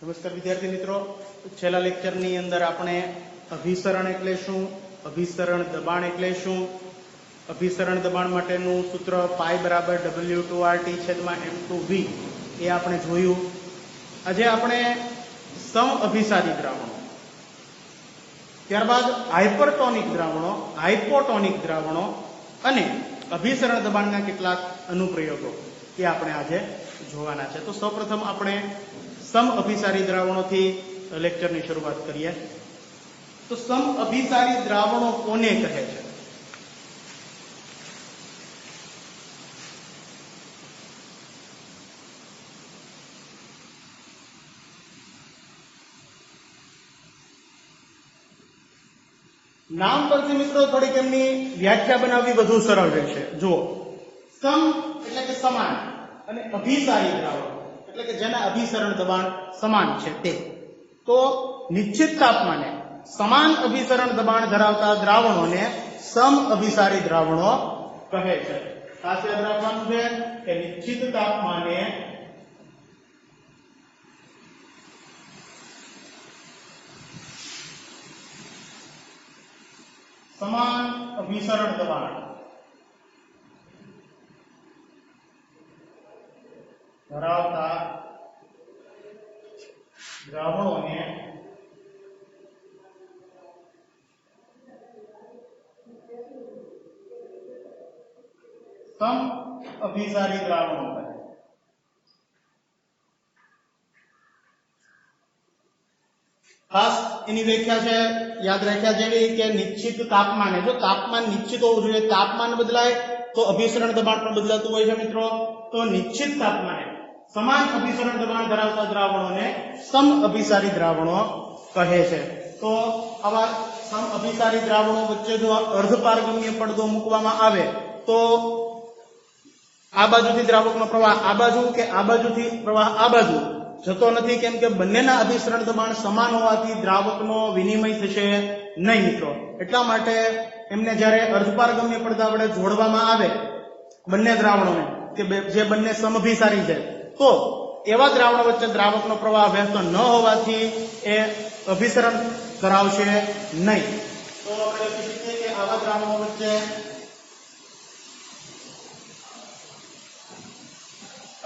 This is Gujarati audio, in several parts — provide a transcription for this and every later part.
નમસ્કાર વિદ્યાર્થી મિત્રો, છેલ્લા લેક્ચરની અંદર આપણે અભિસરણ એટલે શું, અભિસરણ દબાણ એટલે શું, અભિસરણ દબાણ માટેનું સૂત્ર પાઈ બરાબર W2RT/M2V એ આપણે જોયું. આજે આપણે સમ અભિસારી દ્રાવણો, ત્યારબાદ હાઇપરટોનિક દ્રાવણો, હાઇપોટોનિક દ્રાવણો અને અભિસરણ દબાણના કેટલાક અનુપ્રયોગો એ આપણે આજે જોવાના છે. તો સૌપ્રથમ આપણે સમ અભિસારી દ્રાવણોથી લેક્ચરની શરૂઆત કરીએ. તો સમ અભિસારી દ્રાવણો કોને કહે છે? નામ પરથી મિત્રો થોડીક એમની વ્યાખ્યા બનાવવી વધુ સરળ રહેશે. જુઓ, સમ એટલે કે સમાન અને અભિસારી દ્રાવણો એટલે કે જેના અભિસરણ દબાણ સમાન છે તે. તો નિશ્ચિત તાપમાને સમાન અભિસરણ દબાણ ધરાવતા દ્રાવણોને સમ અભિસારી દ્રાવણો કહે છે. ખાસ યાદ રાખવાનું છે કે નિશ્ચિત તાપમાને સમાન અભિસરણ દબાણ ધરાવતા દ્રાવણોને સમ અભિસારી દ્રાવણો કહે. ખાસ એની વ્યાખ્યા છે યાદ રાખ્યા જેવી કે નિશ્ચિત તાપમાને, જો તાપમાન નિશ્ચિત હોવું જોઈએ, તાપમાન બદલાય તો અભિસરણ દબાણ પણ બદલાતું હોય છે મિત્રો. તો નિશ્ચિત તાપમાને સમાન અભિસરણ દબાણ ધરાવતા દ્રાવણોને સમ અભિસારી દ્રાવણો કહે છે. તો આવા સમ અભિસારી દ્રાવણો વચ્ચે જો અર્ધપારગમ્ય પડદો મૂકવામાં આવે તો આ બાજુથી દ્રાવકનો પ્રવાહ આ બાજુ કે આ બાજુથી પ્રવાહ આ બાજુ જતો નથી, કેમ કે બંનેના અભિસરણ દબાણ સમાન હોવાથી દ્રાવકનો વિનિમય થશે નહીં મિત્રો. એટલા માટે એમને જ્યારે અર્ધપારગમ્ય પડદા વડે જોડવામાં આવે બંને દ્રાવણોને કે જે બંને સમઅભિસારી છે, તો એવા દ્રાવણો વચ્ચે દ્રાવકનો પ્રવાહ વહેતો ન હોવાથી એ અભિસરણ કરાવશે નહીં. તો આપણે લખી શકીએ કે આવા દ્રાવણો વચ્ચે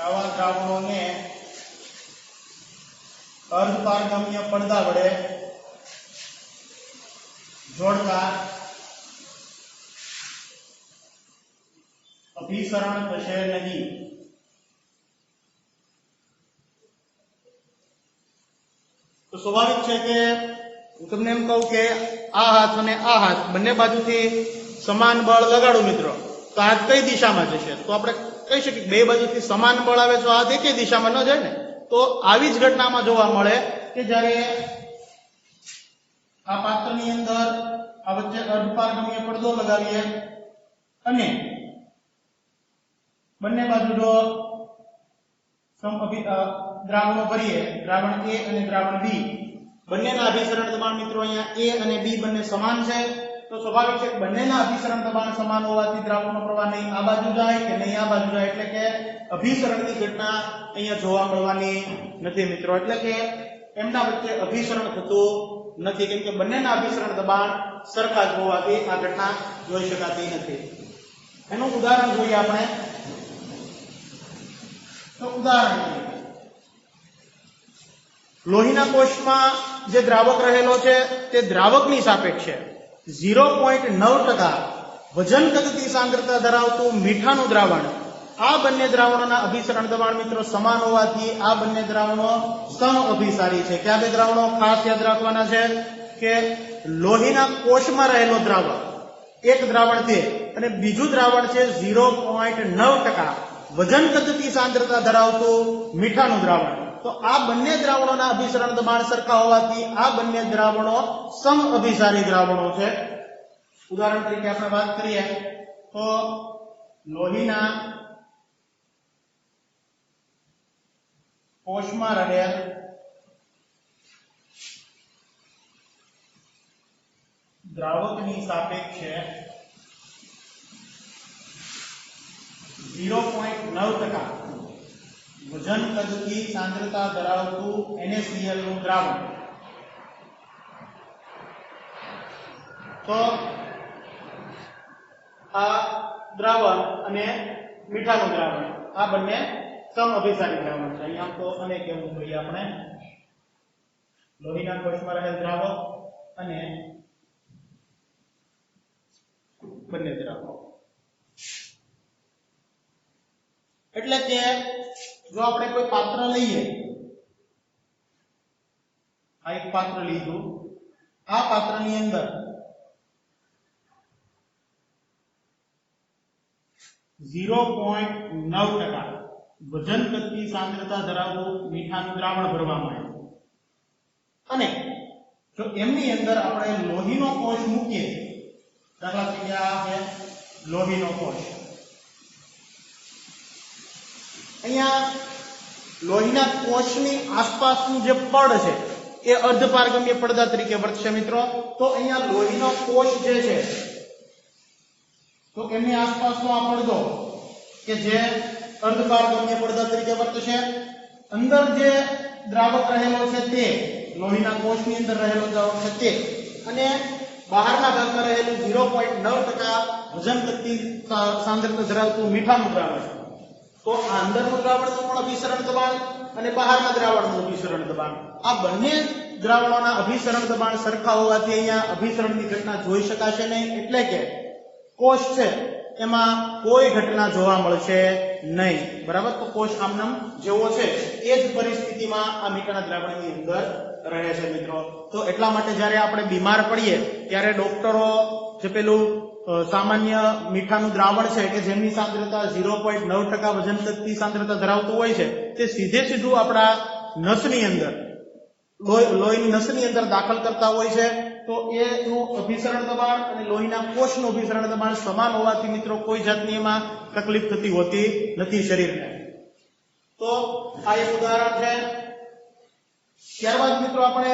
આવા દ્રાવણોને અર્ધપારગમ્ય પડદા વડે જોડતા અભિસરણ થશે નહીં. તો સ્વાભાવિક છે કે હું તમને એમ કહું કે આ હાથ અને આ હાથ બંને બાજુથી સમાન બળ લગાડું મિત્રો, તો હાથ કઈ દિશામાં જશે? તો આપણે કહી શકીએ બે બાજુથી સમાન બળ આવે તો હાથ એકે દિશામાં ન જાય ને. તો આવી જ ઘટનામાં જોવા મળે કે જ્યારે આ પાત્રની અંદર આ વચ્ચે અર્ધપારગમ્ય પડદો લગાવીએ અને બંને બાજુ જો દ્રાવણો ભરીએ, દ્રાવણ A અને દ્રાવણ B, બંનેના અભિસરણ દબાણ મિત્રો અહીંયા A અને B બંને સમાન છે. તો સ્વાભાવિક છે કે બંનેના અભિસરણ દબાણ સમાન હોવાથી દ્રાવકનો પ્રવાહ નહીં આ બાજુ જાય કે નહીં આ બાજુ જાય, એટલે કે અભિસરણની ઘટના અહીંયા જોવા મળવાની નથી મિત્રો. એટલે કે એમના વચ્ચે અભિસરણ થતું નથી, કેમ કે બંનેના અભિસરણ દબાણ સરખા જ હોવાથી આ ઘટના જોઈ શકાતી નથી. એનું ઉદાહરણ જોઈએ આપણે. તો ઉદાહરણ લોહીના કોષમાં જે દ્રાવક રહેલો છે તે દ્રાવકની સાપેક્ષે 0.9% વજન ગતિની સાંદ્રતા ધરાવતું મીઠાનું દ્રાવણ, આ બંને દ્રાવણોના અભિસરણ દબાણ મિત્રો સમાન હોવાથી આ બંને દ્રાવણો સમ અભિસારી છે. કયા બે દ્રાવણો ખાસ યાદ રાખવાના છે કે લોહીના કોષમાં રહેલો દ્રાવક એક દ્રાવણ છે અને બીજું દ્રાવણ છે 0.9% વજન ગતિની સાંદ્રતા ધરાવતું મીઠાનું દ્રાવણ. તો આ બંને દ્રાવણોના અભિસરણ દબાણ સરખા હોવાથી આ બંને દ્રાવણો સમ અભિસારી દ્રાવણો છે. ઉદાહરણ તરીકે આપણે વાત કરીએ તો લોહીના કોષમાં રહેલ દ્રાવકની સાપેક્ષે 0.9% વજન કદથી સાંદ્રતા ધરાવતું NaCl નું દ્રાવણ. તો આ દ્રાવણ અને મીઠાનું દ્રાવણ આ બંને સમઅભિસારી દ્રાવણ છે. અહીંયા તો અને કેવું જોઈએ આપણે લોહીના કોષમાં રહેલ દ્રાવક અને બંને દ્રાવકો. એટલે કે જો આપણે કોઈ પાત્ર લઈએ, આ એક પાત્ર લીધું, આ પાત્રની અંદર 0.9% વજન કદથી સાંદ્રતા ધરાવતું મીઠાનું દ્રાવણ ભરવામાં આવ્યું અને જો એમની અંદર આપણે લોહીનો કોષ મૂકીએ, દાખલા તરીકે આ છે લોહીનો કોષ. અહીંયા લોહીના કોષની આસપાસનું જે પડ છે એ અર્ધપારગમ્ય પડદા તરીકે વર્તશે મિત્રો. તો અહીંયા લોહીનો કોષ જે છે તો એમની આસપાસનો આ પડદો કે જે અર્ધપારગમ્ય પડદા તરીકે વર્તશે. અંદર જે દ્રાવક રહેલો છે તે લોહીના કોષની અંદર રહેલો દ્રાવક છે તે અને બહારના ભાગમાં રહેલું 0.9% વજન કદથી સાંદ્રતા ધરાવતું મીઠાનું દ્રાવણ. તો આ અંદરનું દ્રાવણનું પણ અભિસરણ દબાણ અને બહારના દ્રાવણનું અભિસરણ દબાણ, આ બંને દ્રાવણોના અભિસરણ દબાણ સરખા હોવાથી અહીંયા અભિસરણની ઘટના જોઈ શકાશે નહીં. એટલે કે કોષ છે એમાં કોઈ ઘટના જોવા મળશે નહીં. બરાબર. તો કોષ આમનામ જેવો છે એ જ પરિસ્થિતિમાં આ મીઠાના દ્રાવણની અંદર રહે છે મિત્રો. તો એટલા માટે જ્યારે આપણે બીમાર પડીએ ત્યારે ડોક્ટરો જે પેલું સામાન્ય મીઠાનું દ્રાવણ છે કે જેમની સાંદ્રતા 0.9% વજન કદથી સાંદ્રતા ધરાવતું હોય છે તે સીધું આપણા નસની અંદર લોહીની નસની અંદર દાખલ કરતા હોય છે. તો એનું અભિસરણ દબાણ અને લોહીના કોષનું અભિસરણ દબાણ સમાન હોવાથી મિત્રો કોઈ જાતની એમાં તકલીફ થતી હોતી નથી શરીરને. તો આ એક ઉદાહરણ છે. ત્યારબાદ મિત્રો આપણે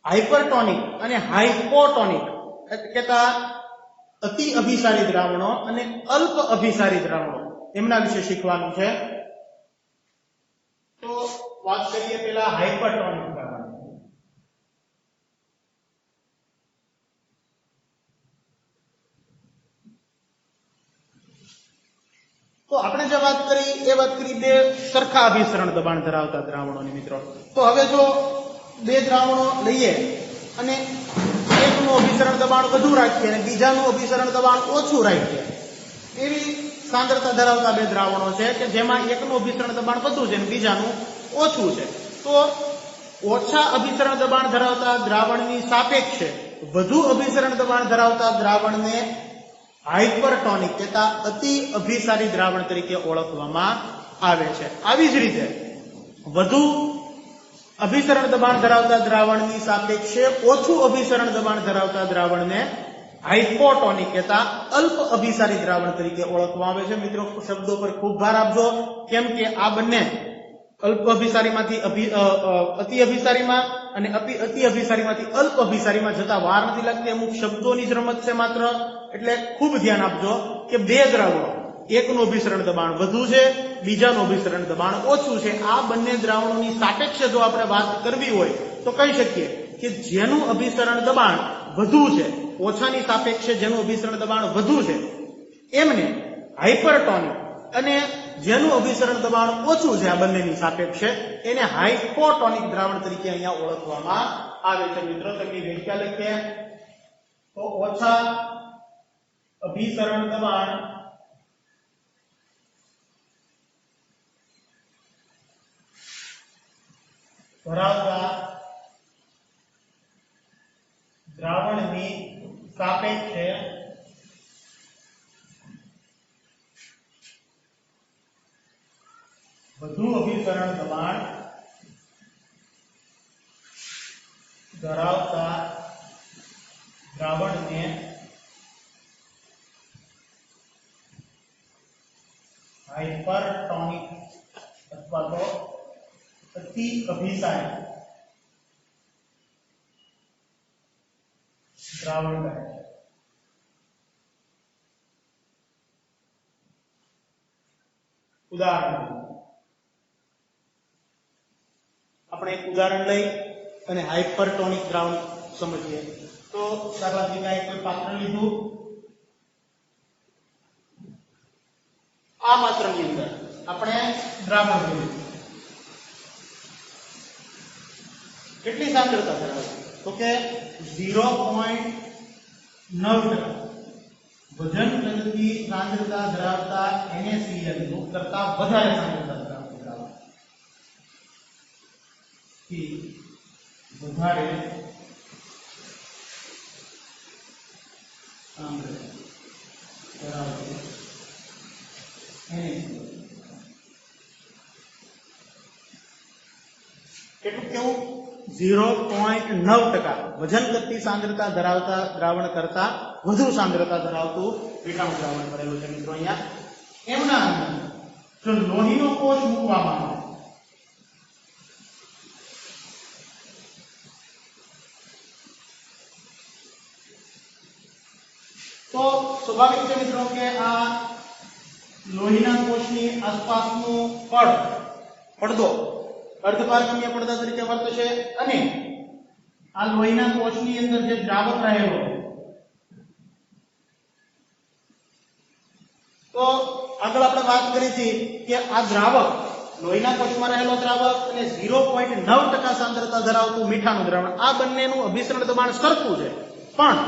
હાઇપરટોનિક અને હાઇપોટોનિક કહેતા અતિ અભિસારી દ્રાવણો અને અલ્પ અભિસારી દ્રાવણો એમના વિશે શીખવાનું છે. તો વાત કરીએ પેલા હાઇપરટોનિક દ્રાવણ. તો આપણે જે વાત કરી બે સરખા અભિસરણ દબાણ ધરાવતા દ્રાવણોની મિત્રો. તો હવે જો બે દ્રાવણો લઈએ અને એકનું અભિસરણ દબાણ વધુ રાખીએ અને બીજાનું અભિસરણ દબાણ ઓછું રાખીએ, એવી સાંદ્રતા ધરાવતા બે દ્રાવણો છે કે જેમાં એકનું અભિસરણ દબાણ વધુ છે અને બીજાનું ઓછું છે. તો ઓછા અભિસરણ દબાણ ધરાવતા દ્રાવણની સાપેક્ષે વધુ અભિસરણ દબાણ ધરાવતા દ્રાવણને હાઇપરટોનિક કહેતા અતિ અભિસારી દ્રાવણ તરીકે ઓળખવામાં આવે છે. આવી જ રીતે વધુ અભિસરણ દબાણ ધરાવતા દ્રાવણની સાપેક્ષે ઓછું અભિસરણ દબાણ ધરાવતા દ્રાવણને હાઇપોટોનિક કહેતા અલ્પ અભિસારી દ્રાવણ તરીકે ઓળખવામાં આવે છે. મિત્રો શબ્દો પર ખૂબ ભાર આપજો, કેમ કે આ બંને અલ્પ અભિસારીમાંથી અતિ અભિસારીમાં અને અતિ અભિસારીમાંથી અલ્પ અભિસારીમાં જતા વાર નથી લાગતી. અમુક શબ્દોની જ રમત છે માત્ર. એટલે ખૂબ ધ્યાન આપજો કે બે દ્રાવણો, એકનું અભિસરણ દબાણ વધુ છે, બીજાનું અભિસરણ દબાણ ઓછું છે. આ બંને દ્રાવણોની સાપેક્ષે જો આપણે વાત કરવી હોય તો કહી શકીએ કે જેનું અભિસરણ દબાણ વધુ છે, ઓછાની સાપેક્ષે જેનું અભિસરણ દબાણ વધુ છે એમને હાઇપરટોનિક અને જેનું અભિસરણ દબાણ ઓછું છે આ બંનેની સાપેક્ષે એને હાઇપોટોનિક દ્રાવણ તરીકે અહીંયા ઓળખવામાં આવે છે. મિત્રો તેમની વ્યાખ્યા લખીએ તો ઓછા અભિસરણ દબાણ ધરાવતા દ્રાવણની સાપેક્ષે વધુ અભિસરણ દબાણ ધરાવતા દ્રાવણને હાઇપરટોનિક અથવા તો અતિ અભિસારી દ્રાવણ કહે છે. ઉદાહરણ આપણે એક ઉદાહરણ લઈ અને હાઇપરટોનિક દ્રાવણ સમજીએ. તો દાખલા તરીકે કોઈ પાત્ર લીધું, આ પાત્રની અંદર આપણે દ્રાવણ જોયું, કેટલી સાંદ્રતા ધરાવે? તો કે 0.9% વજન કરતી સાંદ્રતા ધરાવતા NaCl નું કરતા વધારે સાંદ્રતા ધરાવતું દ્રાવણ, વધારે સાંદ્રતા ધરાવતું કેટલું કેવું? 0.9% વજન કરતી સાંદ્રતા ધરાવતા દ્રાવણ કરતા વધુ સાંદ્રતા ધરાવતું મીઠાનું દ્રાવણ કરેલું છે મિત્રો. અહીંયા એમના અંદર જો લોહીનો કોષ મૂકવામાં આવે તો સ્વાભાવિક છે મિત્રો કે આ લોહીના કોષની આસપાસનું પડદો અર્ધપારગમ્ય પડદા તરીકે વર્તશે અને આ લોહીના કોષની અંદર જે દ્રાવક રહેલો, તો આગળ આપણે વાત કરી હતી કે આ દ્રાવક લોહીના કોષમાં રહેલો દ્રાવક અને 0.9% સાંદ્રતા ધરાવતું મીઠાનું દ્રાવણ, આ બંનેનું અભિસરણ દબાણ સરખું છે. પણ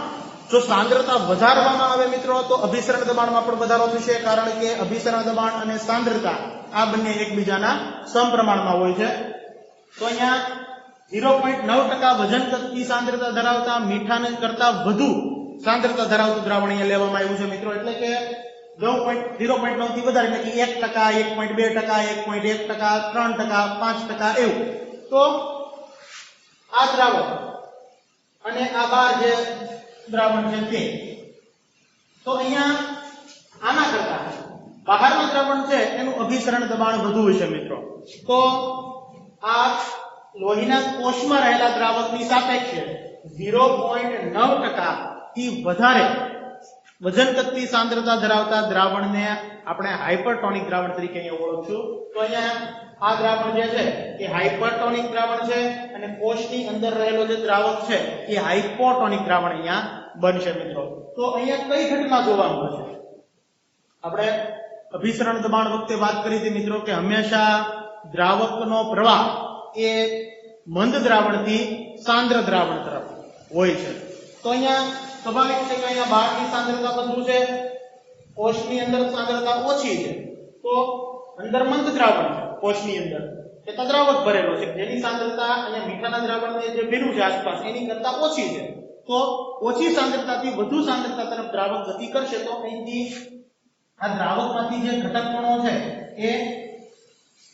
જો સાંદ્રતા વધારવામાં આવે મિત્રો તો અભિસરણ દબાણમાં પણ વધારો થશે, કારણ કે અભિસરણ દબાણ અને સાંદ્રતા આ બંને એકબીજાના સમપ્રમાણમાં હોય છે. તો અહીંયા 0.9% વજન કરતી સાંદ્રતા ધરાવતા મીઠાને કરતા વધુ સાંદ્રતા ધરાવતું દ્રાવણ અહીંયા લેવામાં આવ્યું છે મિત્રો. એટલે કે 0.9 થી વધારે એટલે કે 1%, 1.2%, 1.1%, 3%, 5% એવું. તો આ દ્રાવક અને આ બહાર જે દ્રાવણ છે તે, તો અહીંયા આના કરતા બહારનું દ્રાવણ છે એનું અભિસરણ દબાણ વધુ હશે મિત્રો. તો આ લોહીના કોષમાં રહેલા દ્રાવકની સાપેક્ષે 0.9% થી વધારે વજન કરતી સાંદ્રતા ધરાવતા દ્રાવણને આપણે હાઇપરટોનિક દ્રાવણ તરીકે અહીંયા ઓળખશું. તો અહીંયા આ દ્રાવણ જે છે એ હાઇપરટોનિક દ્રાવણ છે અને કોષની અંદર રહેલો જે દ્રાવક છે એ હાઇપોટોનિક દ્રાવણ અહીંયા બનશે મિત્રો. તો અહીંયા કઈ ઘટના જોવા મળશે? આપણે અભિસરણ દબાણ વખતે વાત કરી હતી મિત્રો કે હંમેશા દ્રાવકનો પ્રવાહ એ મંદ દ્રાવણથી સાંદ્ર દ્રાવણ તરફ હોય છે. તો અહીંયા સ્વાભાવિક છે કે અહીંયા બહારની સાંદ્રતા વધુ છે, કોષની અંદર સાંદ્રતા ઓછી છે. તો અંદર મંદ દ્રાવણ છે, કોષની અંદર એ દ્રાવક ભરેલો છે જેની સાંદ્રતા અહીંયા મીઠાના દ્રાવણને જે ભીનું છે આસપાસ એની કરતા ઓછી છે. તો ઓછી સાંદ્રતાથી વધુ સાંદ્રતા તરફ દ્રાવક ગતિ કરશે તો અહીંથી આ દ્રાવકમાંથી જે ઘટક કણો છે એ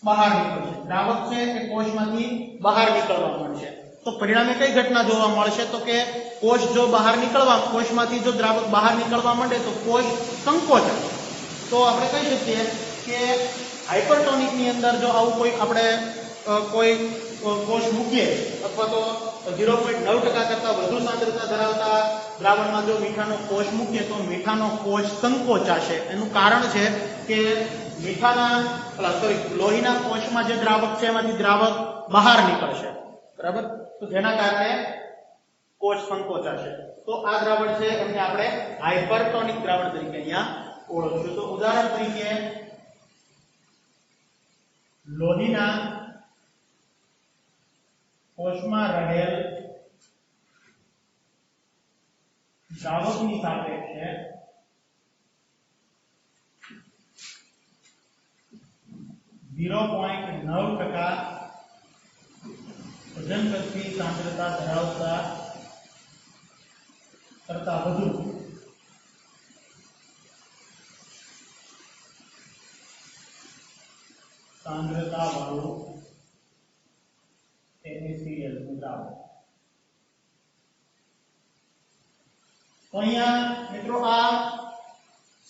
બહાર નીકળશે, દ્રાવક છે એ કોષમાંથી બહાર નીકળવા માંડશે. તો પરિણામે કઈ ઘટના જોવા મળશે? તો કે કોષ જો બહાર નીકળવા, કોષમાંથી જો દ્રાવક બહાર નીકળવા માંડે તો કોષ સંકોચાય. તો આપણે કહી શકીએ કે હાઇપરટોનિક ની અંદર જો આવું કોઈ આપણે કોઈ કોષ મૂકીએ અથવા તો 0.9% કરતા વધુ સાંદ્રતા ધરાવતા દ્રાવણમાં જો મીઠાનો કોષ મૂકીએ તો મીઠાનો કોષ સંકોચાશે. એનું કારણ છે કે લોહીના કોષમાં જે દ્રાવક છે એમાંથી દ્રાવક બહાર નીકળશે, બરાબર? તો જેના કારણે કોષ સંકોચાશે. તો આ દ્રાવણ છે એમને આપણે હાઇપરટોનિક દ્રાવણ તરીકે અહીંયા ઓળખશું. તો ઉદાહરણ તરીકે લોહીના કોષમાં રહેલ દ્રાવકની સાપેક્ષે 0.9% વજન કરતી સાંદ્રતા ધરાવતા કરતા વધુ સાંદ્રતા વાળું NaCl દ્રાવક. તો અહીંયા મિત્રો આ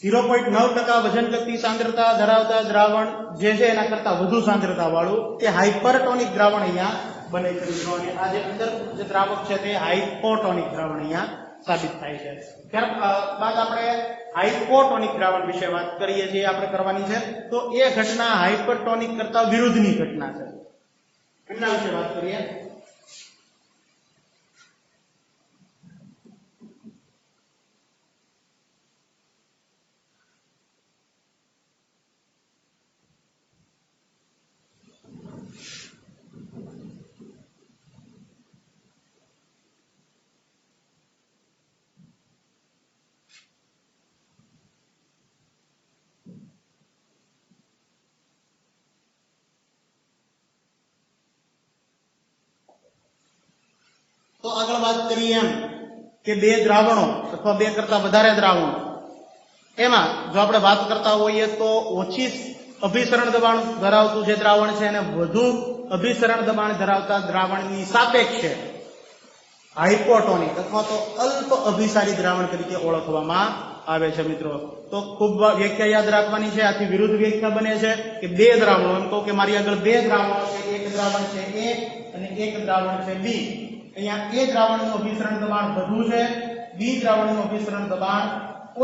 0.9% વજન કરતી સાંદ્રતા ધરાવતા દ્રાવણ જે છે એના કરતા વધુ સાંદ્રતા વાળું તે હાઇપરટોનિક દ્રાવણ અહીંયા બને છે મિત્રો. અને આ જે અંદર જે દ્રાવક છે તે હાઇપોટોનિક દ્રાવણ અહીંયા સાબિત થાય છે. ત્યારબાદ આપણે હાઇપોટોનિક દ્રાવણ વિશે વાત કરીએ છીએ, આપણે કરવાની છે. તો એ ઘટના હાઇપરટોનિક કરતા વિરુદ્ધની ઘટના છે. એના વિશે વાત કરીએ. તો આગળ વાત કરીએ એમ કે બે દ્રાવણો અથવા બે કરતા વધારે દ્રાવણો, એમાં જો આપણે વાત કરતા હોઈએ તો ઓછી અભિસરણ દબાણ ધરાવતું જે દ્રાવણ છે અને વધુ અભિસરણ દબાણ ધરાવતા દ્રાવણની સાપેક્ષે હાઇપોટોનિક અથવા તો અલ્પ અભિસારી દ્રાવણ તરીકે ઓળખવામાં આવે છે મિત્રો. તો ખૂબ વ્યાખ્યા યાદ રાખવાની છે. આથી વિરુદ્ધ વ્યાખ્યા બને છે કે બે દ્રાવણો, એમ કહું કે મારી આગળ બે દ્રાવણો છે, એક દ્રાવણ છે A અને એક દ્રાવણ છે B. અહીંયા A દ્રાવણનું અભિસરણ દબાણ વધુ છે, B દ્રાવણનું અભિસરણ દબાણ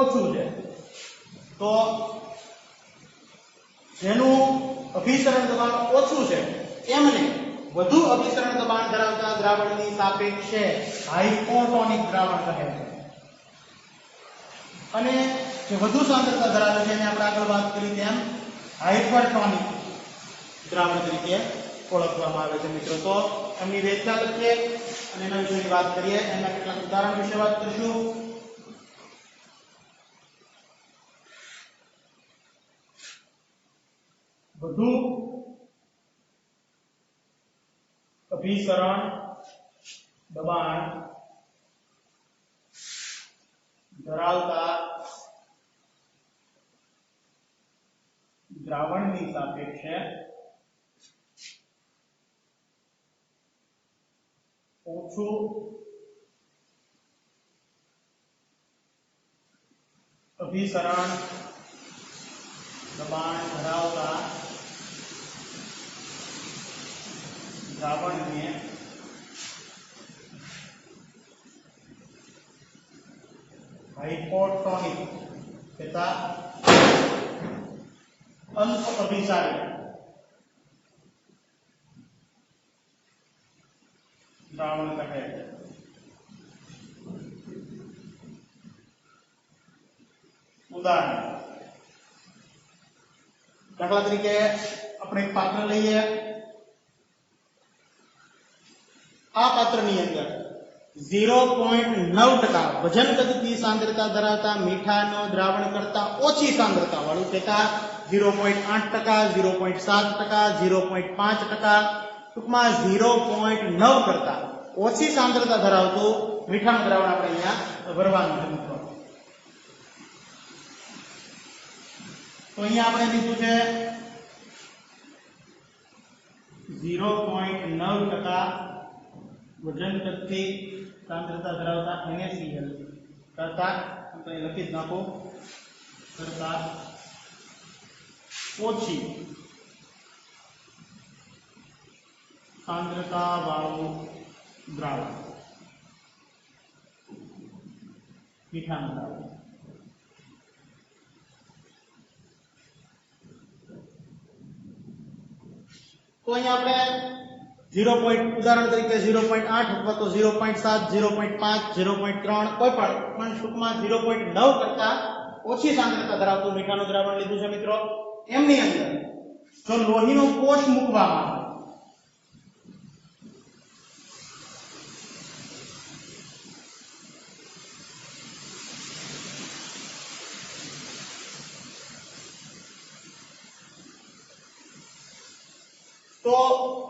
ઓછું છે. તો જેનું અભિસરણ દબાણ ઓછું છે એમને વધુ અભિસરણ દબાણ ધરાવતા દ્રાવણની સાપેક્ષે હાઇપોટોનિક દ્રાવણ કહે છે. અને જે વધુ સાંદ્રતા ધરાવે છે એને આપણે આગળ વાત કરી તેમ હાઇપરટોનિક દ્રાવણ તરીકે ઓળખવામાં આવે છે મિત્રો. તો એમની વ્યાખ્યા લખીએ અને એના વિશેની વાત કરીએ. એના કેટલાક ઉદાહરણ વિશે વાત કરીશું. વધુ અભિસરણ દબાણ ધરાવતા દ્રાવણની સાપેક્ષે ઓછું અભિસરણ દબાણ ધરાવતા દ્રાવણને હાઇપોટોનિક તથા અલ્પ અભિસારી દ્રાવણ કહે છે. ઉદાહરણ દાખલા તરીકે આપણે એક પાત્ર લઈએ. આ પાત્રની અંદર 0.9% વજન કદથી સાંદ્રતા ધરાવતા મીઠાનો દ્રાવણ કરતા ઓછી સાંદ્રતા વાળું તથા 0.8%, 0.7%, 0.5%, ટૂંકમાં 0.9 કરતા ઓછી સાંદ્રતા ધરાવતું મીઠાનું દ્રાવણ આપણે અહીંયા ભરવાનું છે મિત્રો. તો અહીંયા આપણે લીધું છે 0.9% વજન કદથી સાંદ્રતા ધરાવતા NaCl કરતા આપણે લખી જ નાખો કરતા ઓછી સાંદ્રતા વાળું દ્રાવણ મીઠાનું દ્રાવણ. તો અહીંયા આપણે ઉદાહરણ તરીકે 0.8 અથવા તો 0.7, 0.5, 0.3 કોઈ પણ ટૂંકમાં 0.9 કરતા ઓછી સાંદ્રતા ધરાવતું મીઠાનું દ્રાવણ લીધું છે મિત્રો. એમની અંદર જો લોહીનો કોષ મૂકવામાં આવે તો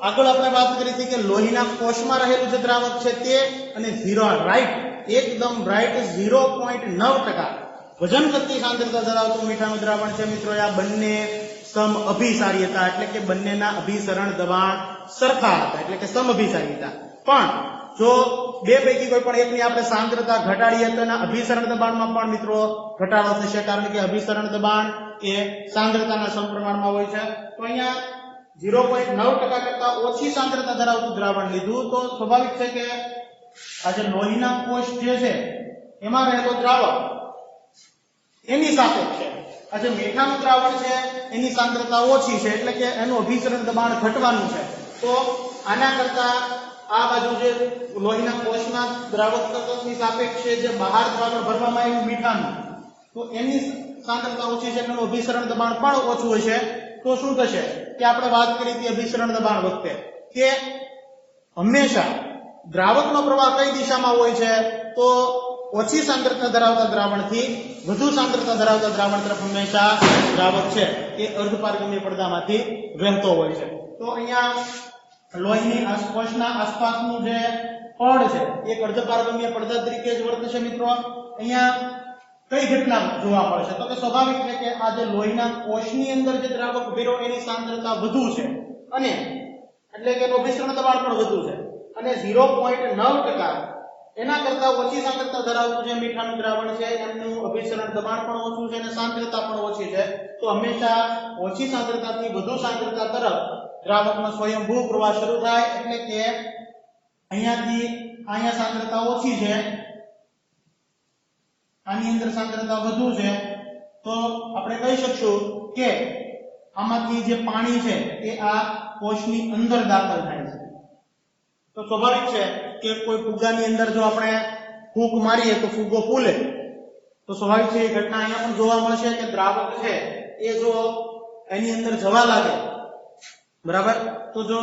આગળ આપણે વાત કરી હતી કે લોહીના કોષમાં રહેલું જે દ્રાવક છે તે અને એકદમ રાઈટ 0.9% વજન કદથી સાંદ્રતા ધરાવતું મીઠાનું દ્રાવણ છે મિત્રો. આ બંને સમ અભિસારી હતા, એટલે કે બંનેના અભિસરણ દબાણ સરખા હતા, એટલે કે સમ અભિસારી હતા. પણ જો બે પૈકી કોઈ પણ એકની આપણે સાંદ્રતા ઘટાડીએ તો એના અભિસરણ દબાણમાં પણ મિત્રો ઘટાડો થશે, કારણ કે અભિસરણ દબાણ એ સાંદ્રતાના સમપ્રમાણમાં હોય છે. તો અહીંયા 0.9% કરતા ઓછી સાંદ્રતા ધરાવતું દ્રાવણ લીધું તો સ્વાભાવિક છે કે આ જે લોહીના કોષ જે છે એમાં રહેલો દ્રાવક એની સાપેક્ષે આ જે મીઠાનું દ્રાવણ છે એની સાંદ્રતા ઓછી છે, એટલે કે એનું અભિસરણ દબાણ ઘટવાનું છે. તો આના કરતા આ બાજુ જે લોહીના કોષના દ્રાવક તત્વની સાપેક્ષે જે બહાર દ્રાવણ ભરવામાં આવ્યું મીઠાનું, તો એની સાંદ્રતા ઓછી છે એટલે અભિસરણ દબાણ પણ ઓછું હશે. તો શું થશે કે આપણે વાત કરી હતી અભિસરણ દબાણ વખતે કે હંમેશા દ્રાવકનો પ્રવાહ કઈ દિશામાં હોય છે, તો ઓછી સાંદ્રતા ધરાવતા દ્રાવણથી વધુ સાંદ્રતા ધરાવતા દ્રાવણ તરફ હંમેશા દ્રાવક છે એ અર્ધપારગમ્ય પડદામાંથી વહેતો હોય છે. તો અહીંયા લોહીની કોષના આસપાસનું જે પડ છે એક અર્ધપારગમ્ય પડદા તરીકે જ વર્તશે મિત્રો. અહીંયા કઈ ઘટના જોવા મળશે, તો કે સ્વાભાવિક છે કે આ જે લોહીના કોષની અંદર જે દ્રાવક ભેરો એની સાંદ્રતા વધુ છે અને એટલે કે એનું અભિસરણ દબાણ પણ વધુ છે અને 0.9% એના કરતા ઓછી સાંદ્રતા ધરાવતું જે મીઠાનું દ્રાવણ છે એમનું અભિસરણ દબાણ પણ ઓછું છે અને સાંદ્રતા પણ ઓછી છે. તો હંમેશા ઓછી સાંદ્રતાથી વધુ સાંદ્રતા તરફ દ્રાવકનો સ્વયંભૂ પ્રવાહ શરૂ થાય. એટલે કે અહીંયાથી અહીંયા સાંદ્રતા ઓછી છે, આની અંદર સાંદ્રતા વધુ છે, તો આપણે કહી શકશું કે આમાંથી જે પાણી છે એ આ કોષની અંદર દાખલ થાય છે. તો સ્વાભાવિક છે કે કોઈ ફુગ્ગાની અંદર જો આપણે ફૂંક મારીએ તો ફુગ્ગો ફૂલે, તો સ્વાભાવિક છે એ ઘટના અહીંયા પણ જોવા મળશે કે દ્રાવક છે એ જો એની અંદર જવા લાગે, બરાબર, તો જો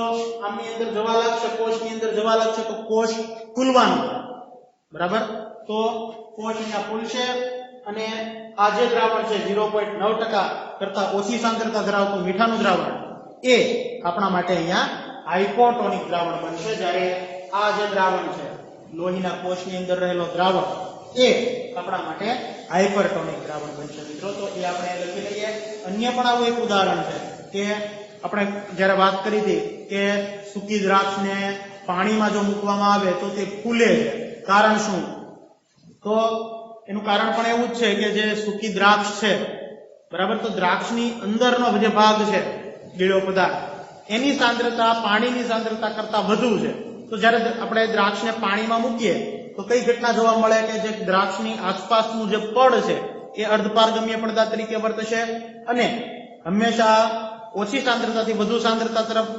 આમની અંદર જવા લાગશે, કોષની અંદર જવા લાગશે તો કોષ ફૂલવાનું, બરાબર. તો કોષ અહીંયા ફૂલશે અને આ જે દ્રાવણ છે 0.9% કરતા ઓછી સાંદ્રતા ધરાવતું મીઠાનું દ્રાવણ એ આપણા માટે અહીંયા હાઇપોટોનિક દ્રાવણ બનશે. જ્યારે આ જે દ્રાવણ છે લોહીના કોષની અંદર રહેલો દ્રાવક એ આપણા માટે હાઇપરટોનિક દ્રાવણ બનશે મિત્રો. તો એ આપણે લખી લઈએ. અન્ય પણ આવું એક ઉદાહરણ છે કે આપણે જ્યારે વાત કરી હતી કે સૂકી દ્રાક્ષને પાણીમાં જો મૂકવામાં આવે તો તે ફૂલે છે. કારણ શું? તો એનું કારણ પણ એવું જ છે કે જે સૂકી દ્રાક્ષ છે, બરાબર, તો દ્રાક્ષની અંદરનો જે ભાગ છે ગીળો પદાર્થ એની સાંદ્રતા પાણીની સાંદ્રતા કરતા વધુ છે. તો જ્યારે આપણે દ્રાક્ષને પાણીમાં મૂકીએ તો કઈ ઘટના જોવા મળે કે જે દ્રાક્ષની આસપાસનું જે પડ છે એ અર્ધપારગમ્ય પડદા તરીકે વર્તશે અને હંમેશા ઓછી સાંદ્રતાથી વધુ સાંદ્રતા તરફ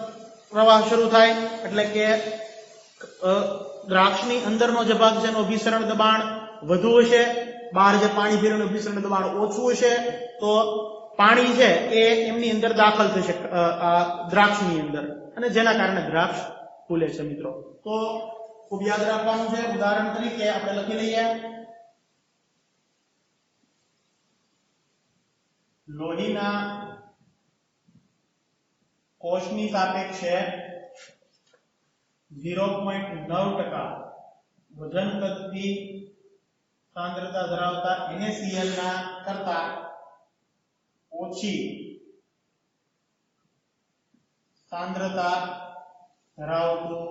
પ્રવાહ શરૂ થાય. એટલે કે દ્રાક્ષની અંદરનો જે ભાગ છે એનું અભિસરણ દબાણ વધુ હશે, બહાર જે પાણી ભરેલું અભિસરણ દબાણ ઓછું હશે. તો પાણી છે એ એમની અંદર દાખલ થશે આ દ્રાક્ષની અંદર અને જેના કારણે દ્રાક્ષ ફૂલે છે મિત્રો. તો ખૂબ યાદ રાખવાનું છે. ઉદાહરણ તરીકે આપણે લખી લઈએ, લોહીના કોષની સાપેક્ષે 0.9% વજન કદથી સાંદ્રતા ધરાવતા NaCl ના કરતા ઓછી સાંદ્રતા ધરાવતું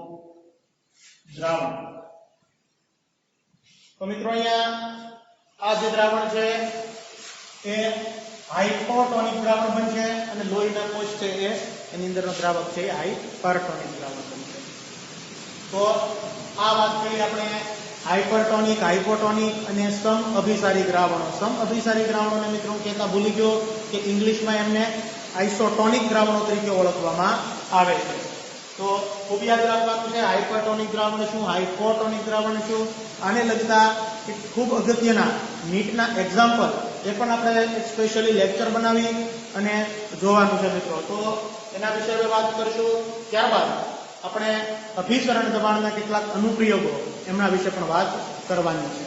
દ્રાવણ. તો મિત્રો અહીંયા આ જે દ્રાવણ છે એ હાઇપોટોનિક દ્રાવણ બનશે અને લોહીના કોષ છે એ એની અંદરનો દ્રાવક છે એ હાઇપરટોનિક દ્રાવણ બનશે. તો આ વાત કરી આપણે હાઇપરટોનિક, હાઇપોટોનિક અને સમ અભિસારી દ્રાવણો. સમ અભિસારી દ્રાવણોને મિત્રો કહેતા ભૂલી ગયો કે ઇંગ્લિશમાં એમને આઇસોટોનિક દ્રાવણો તરીકે ઓળખવામાં આવે છે. તો ખૂબ યાદ રાખવાનું છે હાઇપરટોનિક દ્રાવણ શું, હાઇપોટોનિક દ્રાવણ શું. આને લગતા એક ખૂબ અગત્યના નીટના એક્ઝામ્પલ એ પણ આપણે એક સ્પેશિયલી લેક્ચર બનાવી અને જોવાનું છે મિત્રો. તો એના વિશે હવે વાત કરશું. ત્યારબાદ આપણે અભિસરણ દબાણના કેટલાક અનુપ્રયોગો એમના વિશે પણ વાત કરવાની છે.